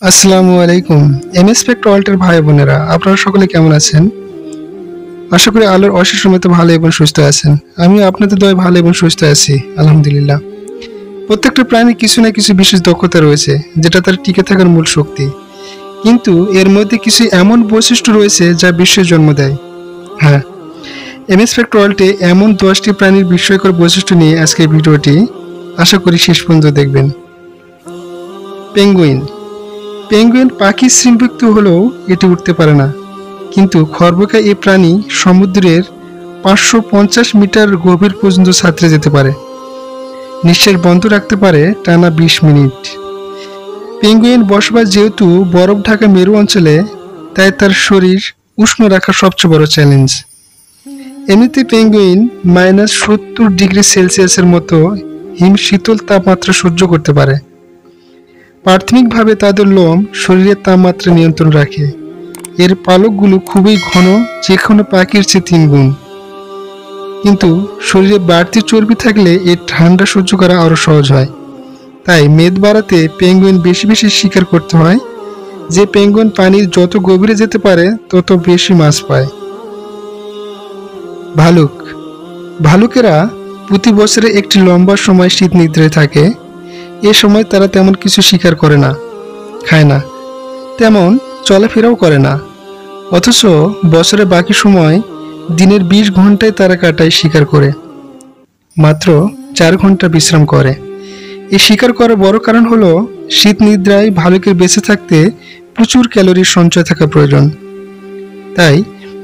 আসসালামু আলাইকুম। এমএসপেক্ট ওয়ার্ল্ডের ভাই বোনেরা, আপনারা সকলে কেমন আছেন? আশা করি আল্লাহর অশেষ রহমতে ভালো এবং সুস্থ আছেন। আমি আপনাদের দয়ায় ভালো এবং সুস্থ আছি, আলহামদুলিল্লাহ। প্রত্যেকটা প্রাণীর কিছু না কিছু বিশেষ দক্ষতা রয়েছে, যেটা তার টিকে থাকার মূল শক্তি। কিন্তু এর মধ্যে কিছু এমন বৈশিষ্ট্য রয়েছে যা বিশ্বের জন্ম দেয়। হ্যাঁ, এমএসপেক্ট ওয়ার্ল্ডে এমন 10টি প্রাণীর বিস্ময়কর বৈশিষ্ট্য নিয়ে আজকের ভিডিওটি, আশা করি শেষ পর্যন্ত দেখবেন। পেঙ্গুইন। পেঙ্গুইন পাখির শৃঙ্খলিত হলেও এটি উঠতে পারে না, কিন্তু খর্বকায় এই প্রাণী সমুদ্রের 550 মিটার গভীর পর্যন্ত সাঁতরে যেতে পারে। নিঃশ্বাস বন্ধ রাখতে পারে টানা 20 মিনিট। পেঙ্গুইন বসবাস যেহেতু বরফ ঢাকা মেরু অঞ্চলে, তাই তার শরীর উষ্ণ রাখা সবচেয়ে বড় চ্যালেঞ্জ। এমনিতে পেঙ্গুইন -70 ডিগ্রি সেলসিয়াসের মতো হিম শীতল তাপমাত্রা সহ্য করতে পারে। প্রাথমিকভাবে তাদের লোম শরীরের তাপমাত্রা নিয়ন্ত্রণ রাখে। এর পালকগুলো খুবই ঘন, যে কোনো পাখির চেয়ে 3 গুণ। কিন্তু শরীরে বাড়তি চর্বি থাকলে এর ঠান্ডা সহ্য করা আরও সহজ হয়। তাই মেদ বাড়াতে পেঙ্গুইন বেশি বেশি শিকার করতে হয়। যে পেঙ্গুইন পানির যত গভীরে যেতে পারে তত বেশি মাছ পায়। ভালুক। ভালুকেরা প্রতি বছরে একটি লম্বা সময় শীত নিদ্রায় থাকে। এ সময় তারা তেমন কিছু শিকার করে না, খায় না, তেমন চলাফেরাও করে না। অথচ বছরের বাকি সময় দিনের 20 ঘন্টায় তারা কাটায় শিকার করে, মাত্র 4 ঘন্টা বিশ্রাম করে। এই শিকার করার বড় কারণ হলো শীত নিদ্রায় ভালুকের বেঁচে থাকতে প্রচুর ক্যালোরির সঞ্চয় থাকা প্রয়োজন। তাই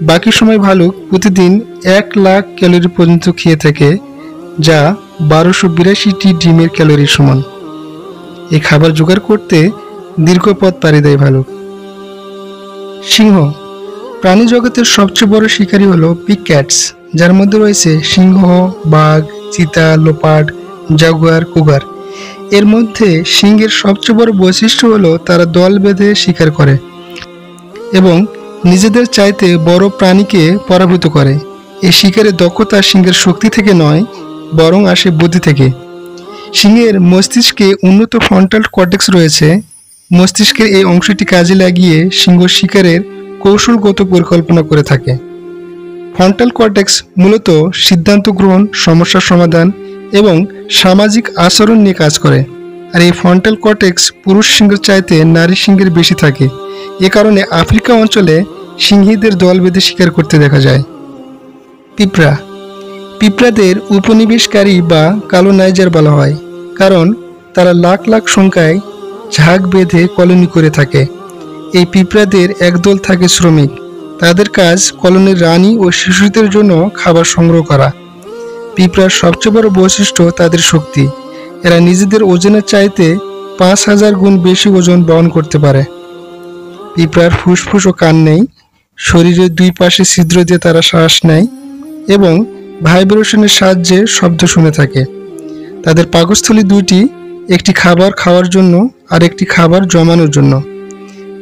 বাকি সময় ভালুক প্রতিদিন 1 লাখ ক্যালোরি পর্যন্ত খেয়ে থাকে, যা 1282টি ডিমের ক্যালোরির সমান। এই খাবার জোগাড় করতে দীর্ঘ পথ পাড়ি দেয় ভালুক। সিংহ। প্রাণী জগতের সবচেয়ে বড় শিকারী হলো পিগ ক্যাটস, যার মধ্যে রয়েছে সিংহ, বাঘ, চিতা, লোপার্ড, জাগুয়ার, কুগার। এর মধ্যে সিংহের সবচেয়ে বড় বৈশিষ্ট্য হলো তারা দল বেঁধে শিকার করে এবং নিজেদের চাইতে বড় প্রাণীকে পরাভূত করে। এই শিকারের দক্ষতা সিংহের শক্তি থেকে নয়, বরং আসে বুদ্ধি থেকে। সিংহের মস্তিষ্কে উন্নত ফ্রন্টাল কর্টেক্স রয়েছে। মস্তিষ্কের এই অংশটি কাজে লাগিয়ে সিংহ শিকারের কৌশলগত পরিকল্পনা করে থাকে। ফ্রন্টাল কর্টেক্স মূলত সিদ্ধান্ত গ্রহণ, সমস্যার সমাধান এবং সামাজিক আচরণ নিয়ে কাজ করে। আর এই ফ্রন্টাল কর্টেক্স পুরুষ সিংহের চাইতে নারী সিংহের বেশি থাকে। এ কারণে আফ্রিকা অঞ্চলে সিংহীদের দল বেঁধে শিকার করতে দেখা যায়। পিঁপড়া। পিঁপড়াদের উপনিবেশকারী বা কালো নাইজার বলা হয়, কারণ তারা লাখ লাখ সংখ্যায় ঝাঁক বেঁধে কলোনি করে থাকে। এই পিঁপড়াদের একদল থাকে শ্রমিক। তাদের কাজ কলোনির রানী ও শিশুদের জন্য খাবার সংগ্রহ করা। পিঁপড়ার সবচেয়ে বড় বৈশিষ্ট্য তাদের শক্তি। এরা নিজেদের ওজনের চাইতে 5000 গুণ বেশি ওজন বহন করতে পারে। পিঁপড়ার ফুসফুস ও কান নেই। শরীরের 2 পাশে ছিদ্র দিয়ে তারা শ্বাস নেয় এবং ভাইব্রেশনের সাহায্যে শব্দ শুনে থাকে। তাদের পাকস্থলী 2টি, একটি খাবার খাওয়ার জন্য আর একটি খাবার জমানোর জন্য।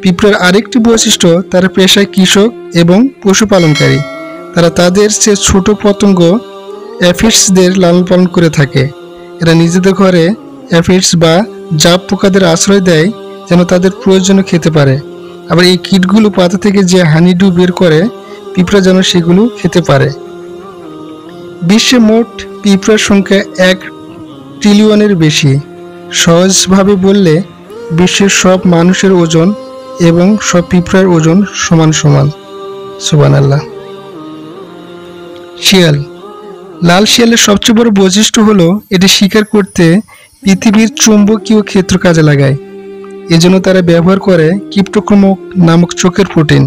পিঁপড়ার আরেকটি বৈশিষ্ট্য, তারা পেশায় কৃষক এবং পশুপালনকারী। তারা তাদের চেয়ে ছোট পতঙ্গ অ্যাফিডসদের লালন পালন করে থাকে। এরা নিজেদের ঘরে অ্যাফিডস বা জাপ পোকাদের আশ্রয় দেয়, যেন তাদের প্রয়োজনে খেতে পারে। আবার এই কীটগুলো পাতা থেকে যে হানিডু বের করে, পিঁপড়া যেন সেগুলো খেতে পারে। বিশ্বে মোট পিঁপড়ার সংখ্যা 1 ট্রিলিয়নের বেশি। সহজভাবে বললে বিশ্বের সব মানুষের ওজন এবং সব পিঁপড়ার ওজন সমান সমান। সুবহানাল্লাহ। শিয়াল। লাল শিয়ালের সবচেয়ে বড় বৈশিষ্ট্য হলো এটি শিকার করতে পৃথিবীর চৌম্বকীয় ক্ষেত্র কাজে লাগায়। এজন্য তারা ব্যবহার করে ক্রিপ্টোক্রোমক নামক চোখের প্রোটিন।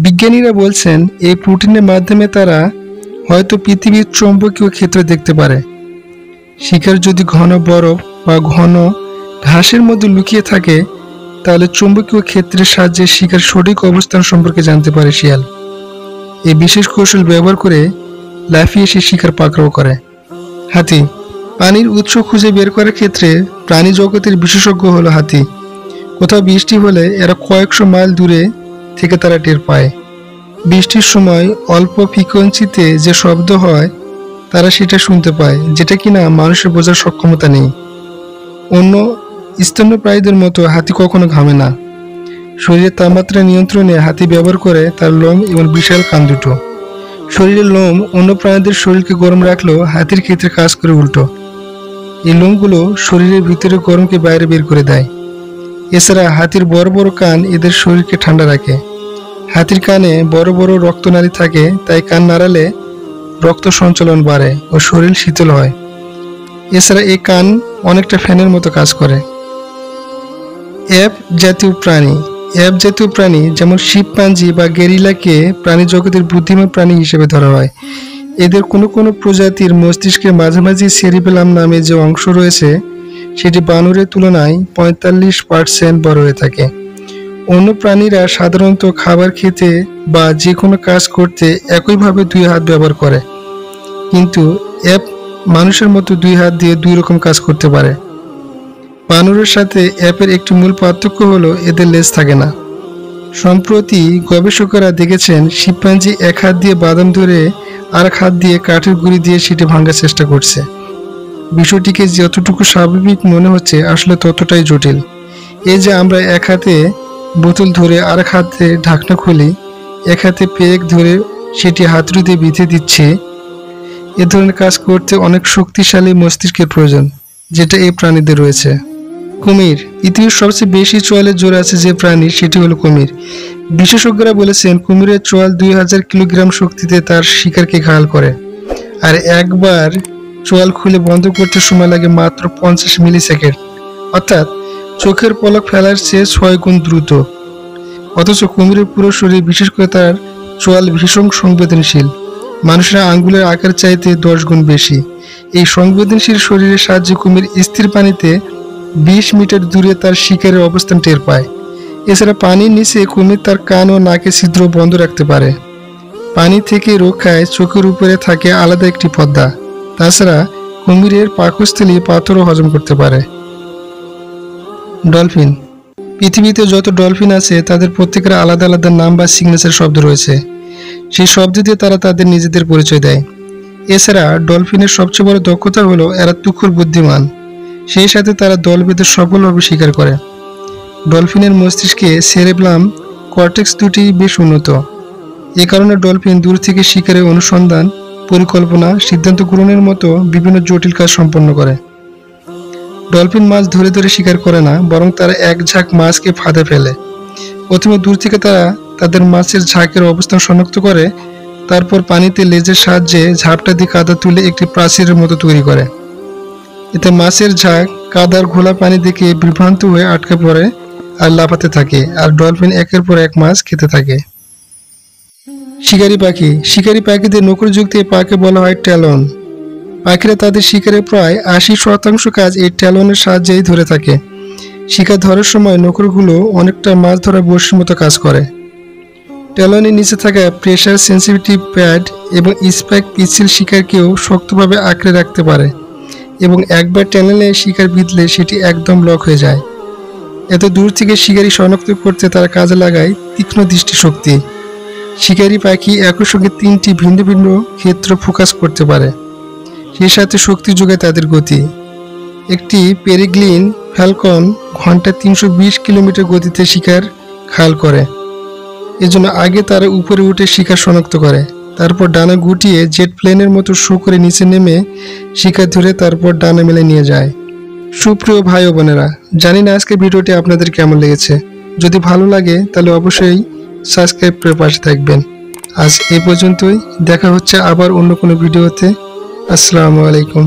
বিজ্ঞানীরা বলছেন এই প্রোটিনের মাধ্যমে তারা হয়তো পৃথিবীর চৌম্বকীয় ক্ষেত্র দেখতে পারে। শিকার যদি ঘন বরফ বা ঘন ঘাসের মধ্যে লুকিয়ে থাকে, তাহলে চৌম্বকীয় ক্ষেত্রের সাহায্যে শিকার সঠিক অবস্থান সম্পর্কে জানতে পারে শিয়াল। এই বিশেষ কৌশল ব্যবহার করে লাফিয়ে সে শিকার পাকড়াও করে। হাতি। পানির উৎস খুঁজে বের করার ক্ষেত্রে প্রাণী জগতের বিশেষজ্ঞ হলো হাতি। কোথাও বৃষ্টি হলে এরা কয়েকশো মাইল দূরে থেকে তারা টের পায়। বৃষ্টির সময় অল্প ফ্রিকোয়েন্সিতে যে শব্দ হয়, তারা সেটা শুনতে পায়, যেটা কিনা মানুষের বোঝার সক্ষমতা নেই। অন্য স্তন্যপ্রায়ীদের মতো হাতি কখনো ঘামে না। শরীরের তাপমাত্রা নিয়ন্ত্রণে হাতি ব্যবহার করে তার লোম এবং বিশাল কান দুটো। শরীরের লোম অন্য প্রাণীদের শরীরকে গরম রাখলেও হাতির ক্ষেত্রে কাজ করে উল্টো। এই লোমগুলো শরীরের ভিতরে গরমকে বাইরে বের করে দেয়। এছাড়া হাতির বড় বড় কান এদের শরীরকে ঠান্ডা রাখে। হাতির কানে বড় বড় রক্তনালী থাকে, তাই কান নাড়ালে রক্ত সঞ্চালন বাড়ে ও শরীর শীতল হয়। এছাড়া এই কান অনেকটা ফ্যানের মতো কাজ করে। অ্যাপ জাতীয় প্রাণী। অ্যাপ জাতীয় প্রাণী যেমন শিম্পাঞ্জি বা গেরিলাকে প্রাণী জগতের বুদ্ধিমান প্রাণী হিসেবে ধরা হয়। এদের কোনো কোনো প্রজাতির মস্তিষ্কের মাঝামাঝি সেরিবেলাম নামে যে অংশ রয়েছে সেটি বানরের তুলনায় 45% বড় হয়ে থাকে। অন্য প্রাণীরা সাধারণত খাবার খেতে বা যে কোনো কাজ করতে একইভাবে দুই হাত ব্যবহার করে, কিন্তু অ্যাপ মানুষের মতো দুই হাত দিয়ে দুই রকম কাজ করতে পারে। বানরের সাথে অ্যাপের একটি মূল পার্থক্য হলো এদের লেজ থাকে না। সম্প্রতি গবেষকেরা দেখেছেন শিম্পাঞ্জি এক হাত দিয়ে বাদাম ধরে আর এক হাত দিয়ে কাঠের গুঁড়ি দিয়ে সেটি ভাঙার চেষ্টা করছে। বিষয়টিকে যতটুকু স্বাভাবিক মনে হচ্ছে আসলে ততটাই জটিল। এই যে আমরা এক হাতে বোতল ধরে আর এক হাতে ঢাকনা খুলি, এক হাতে পেরেক ধরে সেটি হাতুড়ি দিয়ে বিঁধে দিচ্ছে, এ ধরনের কাজ করতে অনেক শক্তিশালী মস্তিষ্কের প্রয়োজন, যেটা এই প্রাণীদের রয়েছে। কুমির। পৃথিবীর সবচেয়ে বেশি চোয়ালের জোর আছে যে প্রাণী সেটি হলো কুমির। বিশেষজ্ঞরা বলেছেন কুমিরের চোয়াল 2000 কিলোগ্রাম শক্তিতে তার শিকারকে ঘায়াল করে, আর একবার চোয়াল খুলে বন্ধ করতে সময় লাগে মাত্র 50 মিলিসেকেন্ড, অর্থাৎ চোখের পলক ফেলার চেয়ে 6 গুণ দ্রুত। অথচ কুমিরের পুরো শরীর, বিশেষ করে তার চোয়াল ভীষণ সংবেদনশীল। মানুষের আঙ্গুলের আকার চাইতে 10 গুণ বেশি। এই সংবেদনশীল শরীরের সাহায্যে কুমির স্থির পানিতে 20 মিটার দূরে তার শিকারের অবস্থান টের পায়। এছাড়া পানির নিচে কুমির তার কান ও নাকের ছিদ্র বন্ধ রাখতে পারে। পানি থেকে রক্ষায় চোখের উপরে থাকে আলাদা একটি পর্দা। তাছাড়া কুমিরের পাকস্থলী পাথরও হজম করতে পারে। ডলফিন। পৃথিবীতে যত ডলফিন আছে তাদের প্রত্যেকের আলাদা আলাদা নাম বা সিগনেচার শব্দ রয়েছে। সেই শব্দ দিয়ে তারা তাদের নিজেদের পরিচয় দেয়। এছাড়া ডলফিনের সবচেয়ে বড় দক্ষতা হলো এরা তুখুর বুদ্ধিমান, সেই সাথে তারা দল বেঁধে সফলভাবে শিকার করে। ডলফিনের মস্তিষ্কে সেরেব্রাম কর্টেক্স দুটি বেশ উন্নত। এ কারণে ডলফিন দূর থেকে শিকারের অনুসন্ধান, পরিকল্পনা, সিদ্ধান্ত গ্রহণের মতো বিভিন্ন জটিল কাজ সম্পন্ন করে। ডলফিন মাছ ধরে ধরে শিকার করে না, বরং তারা এক ঝাঁক মাছকে ফাঁদে ফেলে। প্রথমে দূর থেকে তারা তাদের মাছের ঝাঁকের অবস্থান শনাক্ত করে, তারপর পানিতে লেজের সাহায্যে ঝাপটা দিয়ে কাদা তুলে একটি প্রাচীরের মতো তৈরি করে। এতে মাছের ঝাঁক কাদার ঘোলা পানি দেখে বিভ্রান্ত হয়ে আটকে পড়ে আর লাফাতে থাকে, আর ডলফিন একের পর এক মাছ খেতে থাকে। শিকারী পাখি। শিকারী পাখিদের নখরযুক্ত পাকে বলা হয় ট্যালন। পাখিরা তাদের শিকারের প্রায় 80% কাজ এই ট্যালনের সাহায্যেই ধরে থাকে। শিকার ধরার সময় নখরগুলো অনেকটা মাছ ধরা বড়শির মতো কাজ করে। ট্যালনের নিচে থাকা প্রেসার সেন্সিটিভ প্যাড এবং স্পাইক পিচ্ছিল শিকারকেও শক্তভাবে আঁকড়ে রাখতে পারে, এবং একবার ট্যালনে শিকার বিঁধলে সেটি একদম লক হয়ে যায়। এত দূর থেকে শিকারী শনাক্ত করতে তারা কাজে লাগায় তীক্ষ্ণ দৃষ্টিশক্তি। শিকারী পাখি একই সঙ্গে 3টি ভিন্ন ভিন্ন ক্ষেত্র ফোকাস করতে পারে, সেই সাথে শক্তি যোগায় তাদের গতি। একটি পেরিগ্লিন ফ্যালকন ঘন্টায় 320 কিলোমিটার গতিতে শিকার খাল করে। এজন্য আগে তারা উপরে উঠে শিকার শনাক্ত করে, তারপর ডানা গুটিয়ে জেট প্লেনের মতো শো করে নিচে নেমে শিকার ধরে তারপর ডানা মেলে নিয়ে যায়। সুপ্রিয় ভাই ও বোনেরা, জানি না আজকের ভিডিওটি আপনাদের কেমন লেগেছে। যদি ভালো লাগে তাহলে অবশ্যই সাবস্ক্রাইব করে পাশে থাকবেন। আজ এই পর্যন্তই, দেখা হচ্ছে আবার অন্য কোনো ভিডিওতে। আসসালামু আলাইকুম।